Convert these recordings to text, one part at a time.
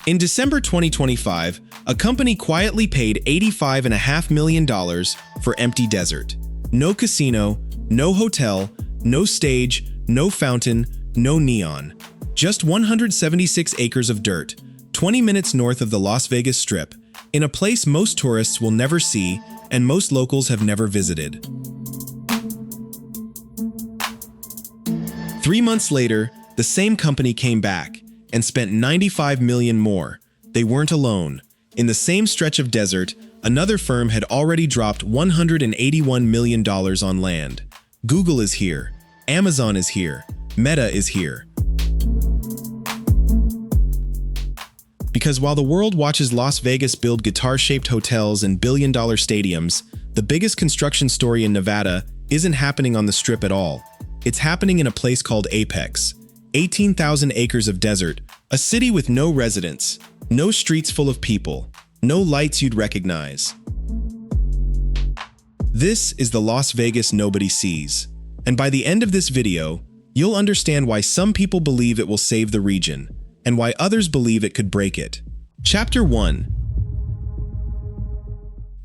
In December 2025, a company quietly paid $85.5 million for empty desert. No casino, no hotel, no stage, no fountain, no neon. Just 176 acres of dirt, 20 minutes north of the Las Vegas Strip, in a place most tourists will never see and most locals have never visited. 3 months later, the same company came back and spent $95 million more. They weren't alone. In the same stretch of desert, another firm had already dropped $181 million on land. Google is here. Amazon is here. Meta is here. Because while the world watches Las Vegas build guitar-shaped hotels and billion-dollar stadiums, the biggest construction story in Nevada isn't happening on the Strip at all. It's happening in a place called Apex. 18,000 acres of desert, a city with no residents, no streets full of people, no lights you'd recognize. This is the Las Vegas nobody sees. And by the end of this video, you'll understand why some people believe it will save the region, and why others believe it could break it. Chapter 1.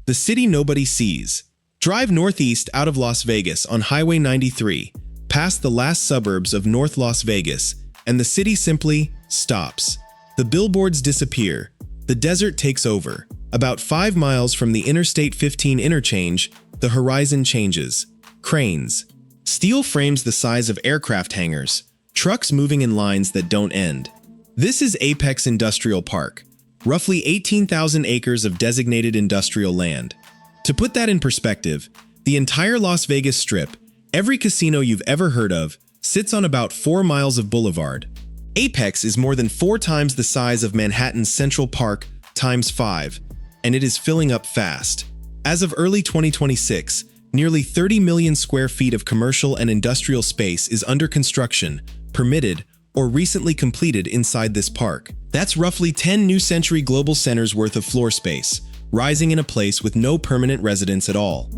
The city nobody sees. Drive northeast out of Las Vegas on Highway 93, past the last suburbs of North Las Vegas, and the city simply stops. The billboards disappear. The desert takes over. About 5 miles from the Interstate 15 interchange, the horizon changes. Cranes. Steel frames the size of aircraft hangars. Trucks moving in lines that don't end. This is Apex Industrial Park, roughly 18,000 acres of designated industrial land. To put that in perspective, the entire Las Vegas Strip, every casino you've ever heard of, sits on about 4 miles of boulevard. Apex is more than 4 times the size of Manhattan's Central Park times 5, and it is filling up fast. As of early 2026, nearly 30 million square feet of commercial and industrial space is under construction, permitted, or recently completed inside this park. That's roughly 10 New Century Global Centers worth of floor space, rising in a place with no permanent residents at all.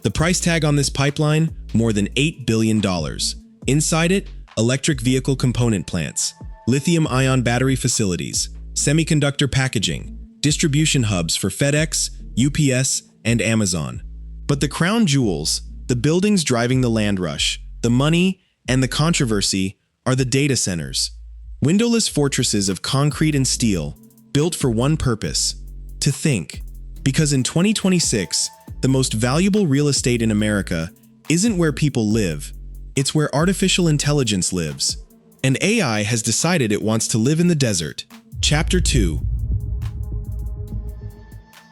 The price tag on this pipeline? More than $8 billion. Inside it, electric vehicle component plants, lithium-ion battery facilities, semiconductor packaging, distribution hubs for FedEx, UPS, and Amazon. But the crown jewels, the buildings driving the land rush, the money, and the controversy are the data centers. Windowless fortresses of concrete and steel, built for one purpose: to think. Because in 2026, the most valuable real estate in America isn't where people live, it's where artificial intelligence lives. And AI has decided it wants to live in the desert. Chapter 2.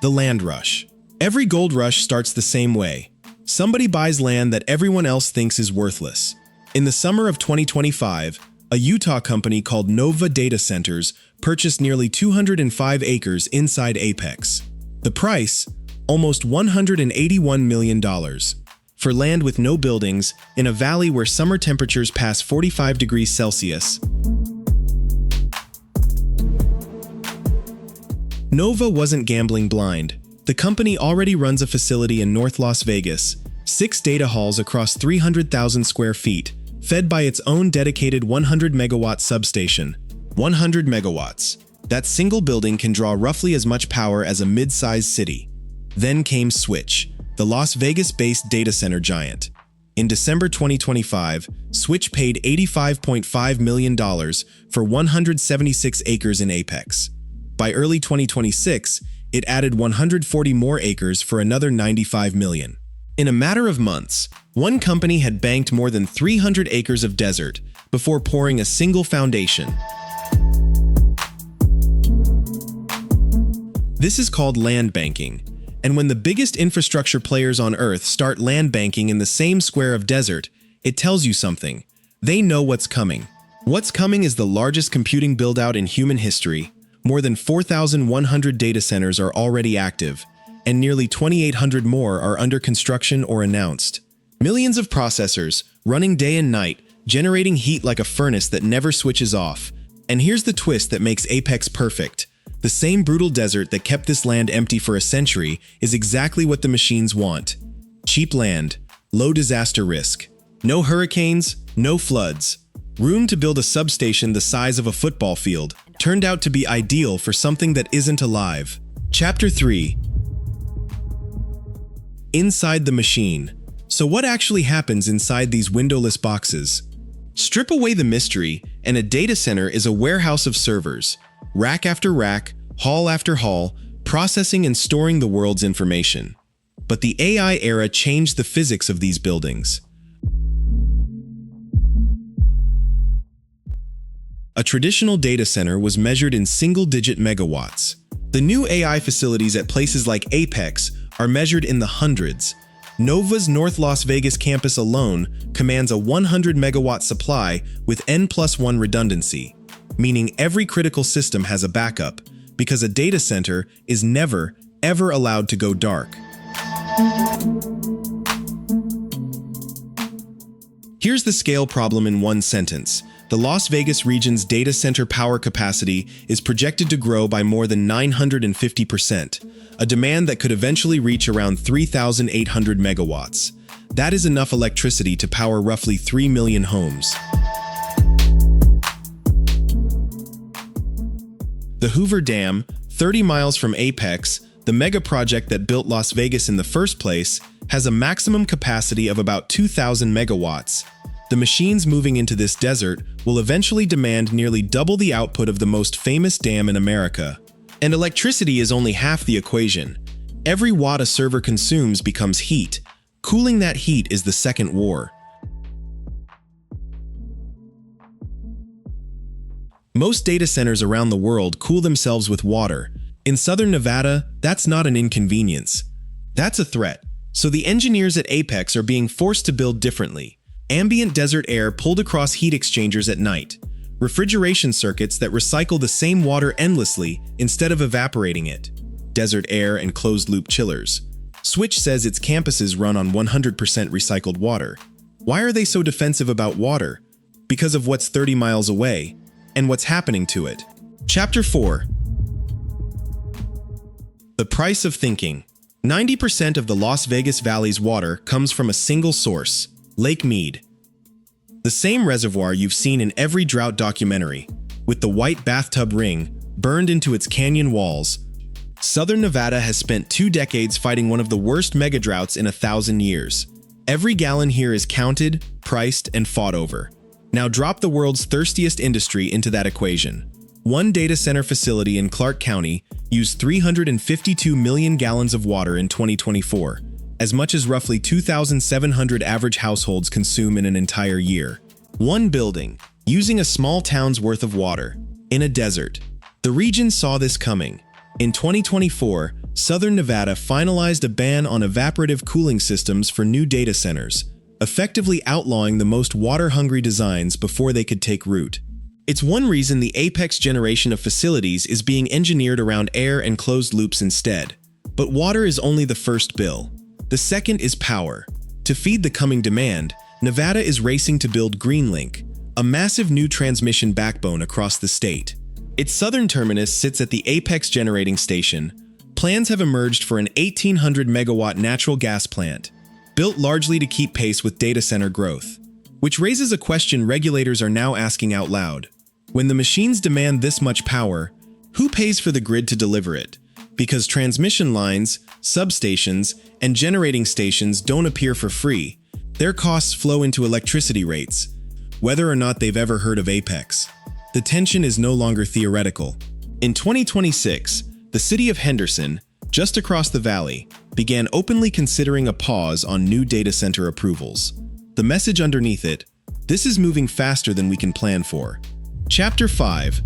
The land rush. Every gold rush starts the same way. Somebody buys land that everyone else thinks is worthless. In the summer of 2025, a Utah company called Nova Data Centers purchased nearly 205 acres inside Apex. The price? Almost $181 million. For land with no buildings, in a valley where summer temperatures pass 45 degrees Celsius. Nova wasn't gambling blind. The company already runs a facility in North Las Vegas, 6 data halls across 300,000 square feet, fed by its own dedicated 100-megawatt substation. 100 megawatts. That single building can draw roughly as much power as a mid-sized city. Then came Switch, the Las Vegas-based data center giant. In December 2025, Switch paid $85.5 million for 176 acres in Apex. By early 2026, it added 140 more acres for another $95 million. In a matter of months, one company had banked more than 300 acres of desert before pouring a single foundation. This is called land banking, and when the biggest infrastructure players on Earth start land banking in the same square of desert, it tells you something. They know what's coming. What's coming is the largest computing build-out in human history. More than 4,100 data centers are already active, and nearly 2,800 more are under construction or announced. Millions of processors, running day and night, generating heat like a furnace that never switches off. And here's the twist that makes Apex perfect. The same brutal desert that kept this land empty for a century is exactly what the machines want. Cheap land, low disaster risk, no hurricanes, no floods. Room to build a substation the size of a football field turned out to be ideal for something that isn't alive. Chapter 3. Inside the machine. So what actually happens inside these windowless boxes? Strip away the mystery, and a data center is a warehouse of servers, rack after rack, hall after hall, processing and storing the world's information. But the AI era changed the physics of these buildings. A traditional data center was measured in single-digit megawatts. The new AI facilities at places like Apex are measured in the hundreds. Nova's North Las Vegas campus alone commands a 100 megawatt supply with N+1 redundancy, meaning every critical system has a backup, because a data center is never, ever allowed to go dark. Here's the scale problem in one sentence. The Las Vegas region's data center power capacity is projected to grow by more than 950%, a demand that could eventually reach around 3,800 megawatts. That is enough electricity to power roughly 3 million homes. The Hoover Dam, 30 miles from Apex, the megaproject that built Las Vegas in the first place, has a maximum capacity of about 2,000 megawatts. The machines moving into this desert will eventually demand nearly double the output of the most famous dam in America. And electricity is only half the equation. Every watt a server consumes becomes heat. Cooling that heat is the second war. Most data centers around the world cool themselves with water. In southern Nevada, that's not an inconvenience. That's a threat. So the engineers at Apex are being forced to build differently. Ambient desert air pulled across heat exchangers at night. Refrigeration circuits that recycle the same water endlessly instead of evaporating it. Desert air and closed-loop chillers. Switch says its campuses run on 100% recycled water. Why are they so defensive about water? Because of what's 30 miles away and what's happening to it. Chapter 4. The price of thinking. 90% of the Las Vegas Valley's water comes from a single source, Lake Mead. The same reservoir you've seen in every drought documentary, with the white bathtub ring burned into its canyon walls. Southern Nevada has spent 2 decades fighting one of the worst megadroughts in 1,000 years. Every gallon here is counted, priced, and fought over. Now drop the world's thirstiest industry into that equation. One data center facility in Clark County used 352 million gallons of water in 2024, as much as roughly 2,700 average households consume in an entire year. One building, using a small town's worth of water, in a desert. The region saw this coming. In 2024, Southern Nevada finalized a ban on evaporative cooling systems for new data centers, effectively outlawing the most water-hungry designs before they could take root. It's one reason the Apex generation of facilities is being engineered around air and closed loops instead. But water is only the first bill. The second is power. To feed the coming demand, Nevada is racing to build Greenlink, a massive new transmission backbone across the state. Its southern terminus sits at the Apex generating station. Plans have emerged for an 1,800 megawatt natural gas plant, built largely to keep pace with data center growth. Which raises a question regulators are now asking out loud. When the machines demand this much power, who pays for the grid to deliver it? Because transmission lines, substations, and generating stations don't appear for free. Their costs flow into electricity rates, whether or not they've ever heard of Apex. The tension is no longer theoretical. In 2026, the city of Henderson, just across the valley, began openly considering a pause on new data center approvals. The message underneath it: this is moving faster than we can plan for. Chapter 5.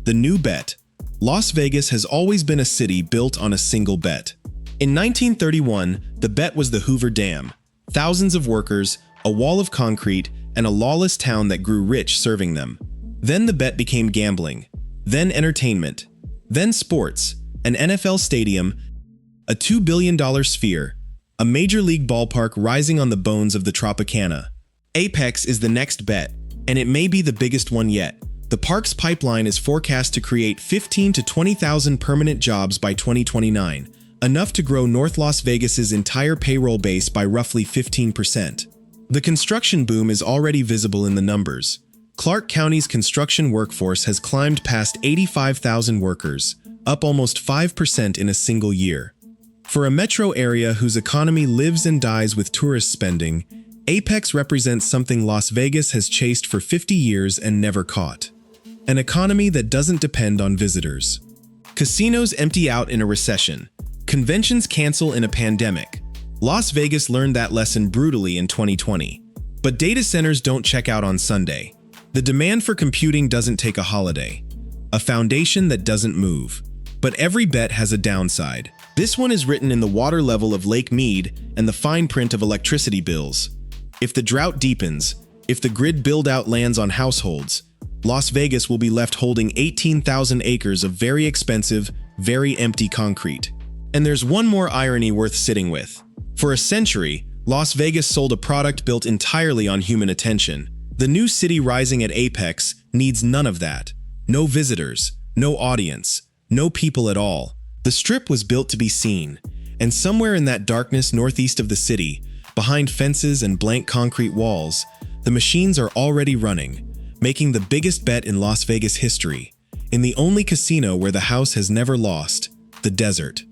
The new bet. Las Vegas has always been a city built on a single bet. In 1931, the bet was the Hoover Dam. Thousands of workers, a wall of concrete, and a lawless town that grew rich serving them. Then the bet became gambling, then entertainment, then sports, an NFL stadium, a $2 billion sphere, a major league ballpark rising on the bones of the Tropicana. Apex is the next bet, and it may be the biggest one yet. The park's pipeline is forecast to create 15,000 to 20,000 permanent jobs by 2029, enough to grow North Las Vegas's entire payroll base by roughly 15%. The construction boom is already visible in the numbers. Clark County's construction workforce has climbed past 85,000 workers, up almost 5% in a single year. For a metro area whose economy lives and dies with tourist spending, Apex represents something Las Vegas has chased for 50 years and never caught. An economy that doesn't depend on visitors. Casinos empty out in a recession. Conventions cancel in a pandemic. Las Vegas learned that lesson brutally in 2020. But data centers don't check out on Sunday. The demand for computing doesn't take a holiday. A foundation that doesn't move. But every bet has a downside. This one is written in the water level of Lake Mead and the fine print of electricity bills. If the drought deepens, if the grid build-out lands on households, Las Vegas will be left holding 18,000 acres of very expensive, very empty concrete. And there's one more irony worth sitting with. For a century, Las Vegas sold a product built entirely on human attention. The new city rising at Apex needs none of that. No visitors, no audience, no people at all. The Strip was built to be seen, and somewhere in that darkness northeast of the city, behind fences and blank concrete walls, the machines are already running, making the biggest bet in Las Vegas history, in the only casino where the house has never lost, the desert.